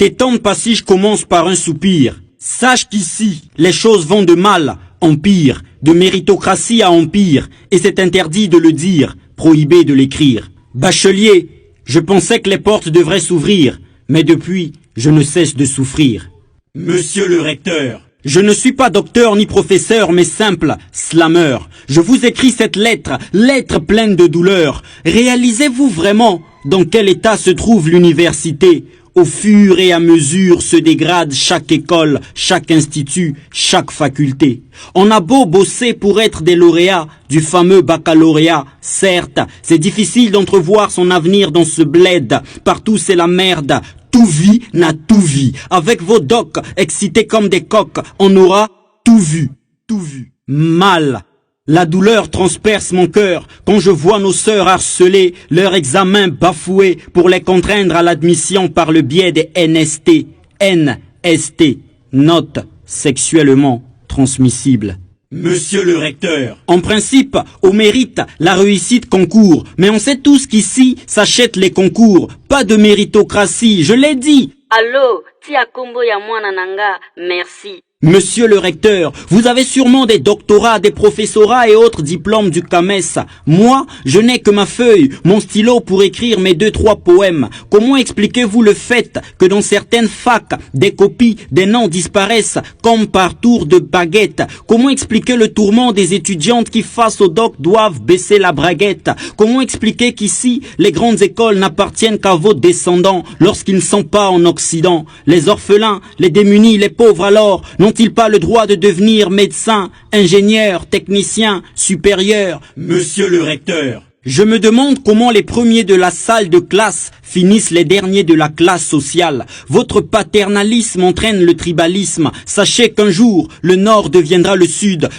Tes temps de passage commencent par un soupir. Sache qu'ici, les choses vont de mal en pire, de méritocratie à empire, et c'est interdit de le dire, prohibé de l'écrire. Bachelier, je pensais que les portes devraient s'ouvrir, mais depuis, je ne cesse de souffrir. Monsieur le recteur, je ne suis pas docteur ni professeur, mais simple slammer. Je vous écris cette lettre, lettre pleine de douleur. Réalisez-vous vraiment dans quel état se trouve l'université? Au fur et à mesure se dégrade chaque école, chaque institut, chaque faculté. On a beau bosser pour être des lauréats du fameux baccalauréat. Certes, c'est difficile d'entrevoir son avenir dans ce bled. Partout c'est la merde. Tout vit n'a tout vie. Avec vos docs, excités comme des coqs, on aura tout vu. Tout vu. Mal. La douleur transperce mon cœur quand je vois nos sœurs harceler, leur examen bafoué pour les contraindre à l'admission par le biais des NST. NST. Notes sexuellement transmissibles. Monsieur le recteur, en principe, au mérite, la réussite concourt. Mais on sait tous qu'ici s'achètent les concours. Pas de méritocratie, je l'ai dit. Allô, tia kombo ya mwana nanga, merci. Monsieur le recteur, vous avez sûrement des doctorats, des professorats et autres diplômes du CAMES. Moi, je n'ai que ma feuille, mon stylo pour écrire mes 2-3 poèmes. Comment expliquez-vous le fait que dans certaines facs, des copies, des noms disparaissent comme par tour de baguette? Comment expliquer le tourment des étudiantes qui face au doc doivent baisser la braguette? Comment expliquer qu'ici, les grandes écoles n'appartiennent qu'à vos descendants lorsqu'ils ne sont pas en Occident? Les orphelins, les démunis, les pauvres alors, n'ont-ils pas le droit de devenir médecin, ingénieur, technicien, supérieur? Monsieur le recteur, je me demande comment les premiers de la salle de classe finissent les derniers de la classe sociale. Votre paternalisme entraîne le tribalisme. Sachez qu'un jour, le nord deviendra le sud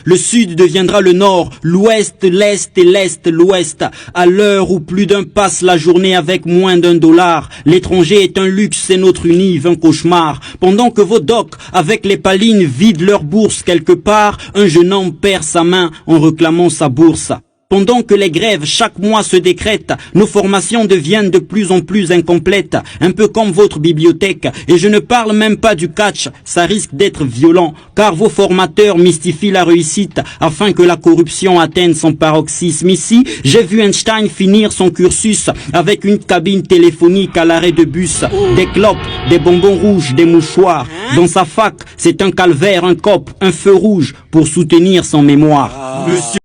deviendra le nord, l'ouest, l'est et l'est, l'ouest. À l'heure où plus d'un passe la journée avec moins d'$1, l'étranger est un luxe, c'est notre unive, un cauchemar. Pendant que vos docs, avec les palines, vident leur bourse quelque part, un jeune homme perd sa main en réclamant sa bourse. Pendant que les grèves chaque mois se décrètent, nos formations deviennent de plus en plus incomplètes, un peu comme votre bibliothèque. Et je ne parle même pas du catch, ça risque d'être violent, car vos formateurs mystifient la réussite afin que la corruption atteigne son paroxysme. Ici, j'ai vu Einstein finir son cursus avec une cabine téléphonique à l'arrêt de bus, des clopes, des bonbons rouges, des mouchoirs. Dans sa fac, c'est un calvaire, un cop, un feu rouge pour soutenir son mémoire. Monsieur